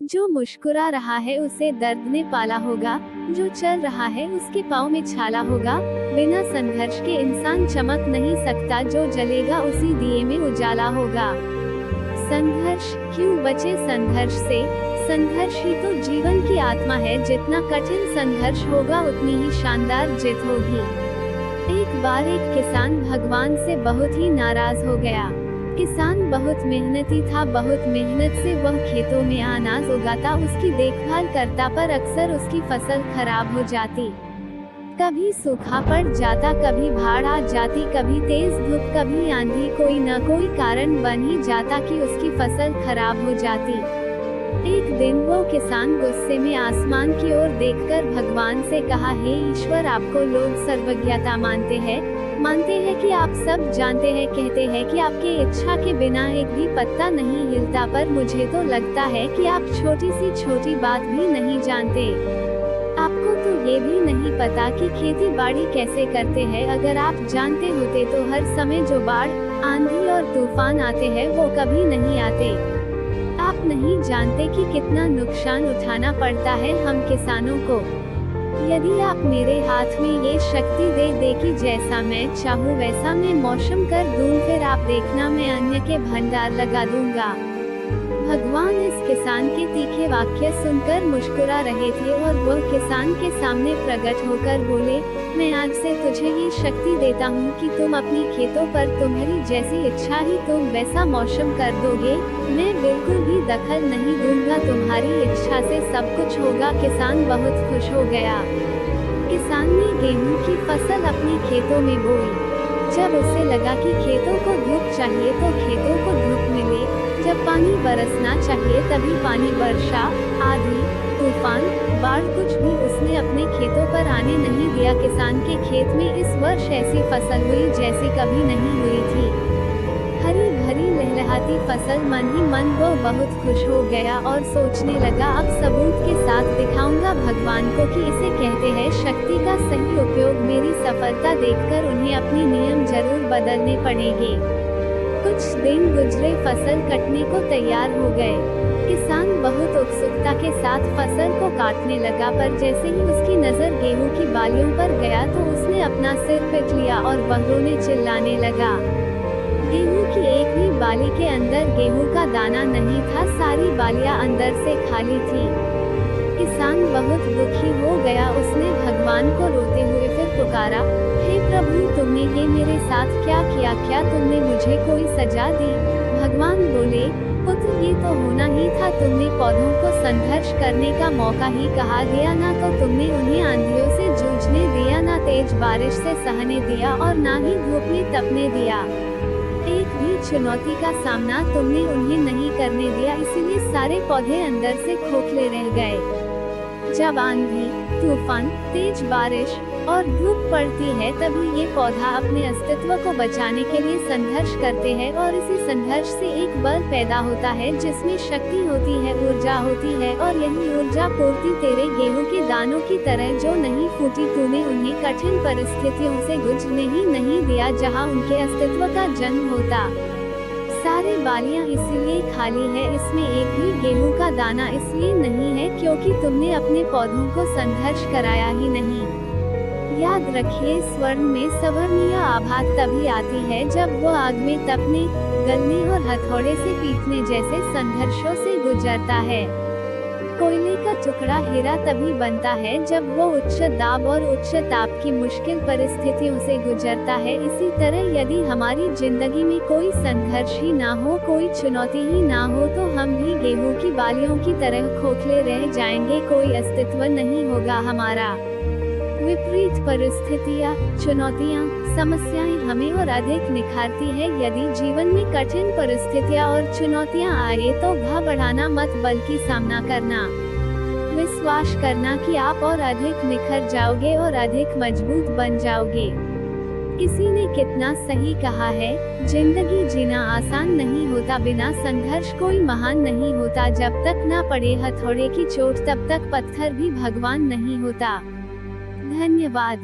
जो मुस्कुरा रहा है उसे दर्द ने पाला होगा, जो चल रहा है उसके पाँव में छाला होगा। बिना संघर्ष के इंसान चमक नहीं सकता, जो जलेगा उसी दिए में उजाला होगा। संघर्ष क्यों बचे संघर्ष से? संघर्ष ही तो जीवन की आत्मा है। जितना कठिन संघर्ष होगा उतनी ही शानदार जीत होगी। एक बार एक किसान भगवान से बहुत ही नाराज हो गया। किसान बहुत मेहनती था, बहुत मेहनत से वह खेतों में अनाज उगाता, उसकी देखभाल करता, पर अक्सर उसकी फसल खराब हो जाती। कभी सूखा पड़ जाता, कभी बाढ़ आ जाती, कभी तेज धूप, कभी आंधी, कोई न कोई कारण बन ही जाता कि उसकी फसल खराब हो जाती। एक दिन वो किसान गुस्से में आसमान की ओर देखकर भगवान से कहा, हे ईश्वर, आपको लोग सर्वज्ञता मानते हैं कि आप सब जानते हैं, कहते हैं कि आपके इच्छा के बिना एक भी पत्ता नहीं हिलता, पर मुझे तो लगता है कि आप छोटी सी छोटी बात भी नहीं जानते। आपको तो ये भी नहीं पता कि खेती बाड़ी कैसे करते हैं। अगर आप जानते होते तो हर समय जो बाढ़, आंधी और तूफान आते हैं वो कभी नहीं आते। आप नहीं जानते कि कितना नुकसान उठाना पड़ता है हम किसानों को। यदि आप मेरे हाथ में ये शक्ति दे दे कि जैसा मैं चाहूँ वैसा मैं मौसम कर दूँ, फिर आप देखना मैं अन्य के भंडार लगा दूंगा। भगवान इस किसान के तीखे वाक्य सुनकर मुस्कुरा रहे थे और वह किसान के सामने प्रकट होकर बोले, मैं आज से तुझे ये शक्ति देता हूँ कि तुम अपनी खेतों पर तुम्हारी जैसी इच्छा ही तुम वैसा मौसम कर दोगे। मैं बिल्कुल भी दखल नहीं दूंगा, तुम्हारी इच्छा से सब कुछ होगा। किसान बहुत खुश हो गया। किसान ने गेहूं की फसल अपने खेतों में बोई। जब उसे लगा कि खेतों को धूप चाहिए तो खेतों को धूप मिले, जब पानी बरसना चाहिए तभी पानी, वर्षा, आंधी, तूफान, बाढ़ कुछ भी उसने अपने खेतों पर आने नहीं दिया। किसान के खेत में इस वर्ष ऐसी फसल हुई जैसी कभी नहीं हुई थी। हरी भरी लहलहाती फसल, मन ही मन वो बहुत खुश हो गया और सोचने लगा, अब सबूत के साथ दिखाऊंगा भगवान को कि इसे कहते हैं शक्ति का सही उपयोग। मेरी सफलता देखकर उन्हें अपने नियम जरूर बदलने पड़ेंगे। कुछ दिन गुजरे, फसल कटने को तैयार हो गए। किसान बहुत उत्सुकता के साथ फसल को काटने लगा, पर जैसे ही उसकी नजर गेहूं की बालियों पर गया तो उसने अपना सिर पीट लिया और वह रोने चिल्लाने लगा। गेहूं की एक भी बाली के अंदर गेहूं का दाना नहीं था, सारी बालियां अंदर से खाली थी। किसान बहुत दुखी हो गया। उसने भगवान को रोते हुए फिर पुकारा, हे प्रभु, तुमने ये मेरे साथ क्या किया? क्या तुमने मुझे कोई सजा दी? भगवान बोले, पुत्र, ये तो होना ही था। तुमने पौधों को संघर्ष करने का मौका ही कहा दिया, ना तो तुमने उन्हें आंधियों से जूझने दिया, ना तेज बारिश से सहने दिया और ना ही धूप में तपने दिया। एक भी चुनौती का सामना तुमने उन्हें नहीं करने दिया, इसीलिए सारे पौधे अंदर से खोखले रह गए। जब आंधी, तूफान, तेज बारिश और धूप पड़ती है तभी ये पौधा अपने अस्तित्व को बचाने के लिए संघर्ष करते हैं और इसी संघर्ष से एक बल पैदा होता है जिसमें शक्ति होती है, ऊर्जा होती है, और यही ऊर्जा पूर्ति तेरे गेहूं के दानों की तरह जो नहीं फूटी। तूने उन्हें कठिन परिस्थितियों से गुजरने ही नहीं दिया जहां उनके अस्तित्व का जन्म होता। सारी बालियां इसीलिए खाली है, इसमें एक भी गेहूं का दाना इसलिए नहीं है क्योंकि तुमने अपने पौधों को संघर्ष कराया ही नहीं। याद रखिए, स्वर्ण में सवर्णीय आभा तभी आती है जब वो आग में तपने, गलने और हथौड़े से पीटने जैसे संघर्षों से गुजरता है। कोयले का टुकड़ा हीरा तभी बनता है जब वो उच्च दाब और उच्च ताप की मुश्किल परिस्थितियों से गुजरता है। इसी तरह यदि हमारी जिंदगी में कोई संघर्ष ही ना हो, कोई चुनौती ही ना हो, तो हम भी गेहूं की बालियों की तरह खोखले रह जाएंगे, कोई अस्तित्व नहीं होगा हमारा। विपरीत परिस्थितियाँ, चुनौतियाँ, समस्याएं हमें और अधिक निखारती है। यदि जीवन में कठिन परिस्थितियाँ और चुनौतियाँ आए तो घबराना मत, बल्कि सामना करना। विश्वास करना कि आप और अधिक निखर जाओगे और अधिक मजबूत बन जाओगे। किसी ने कितना सही कहा है, जिंदगी जीना आसान नहीं होता, बिना संघर्ष कोई महान नहीं होता। जब तक ना पड़े हथौड़े की चोट तब तक पत्थर भी भगवान नहीं होता। धन्यवाद।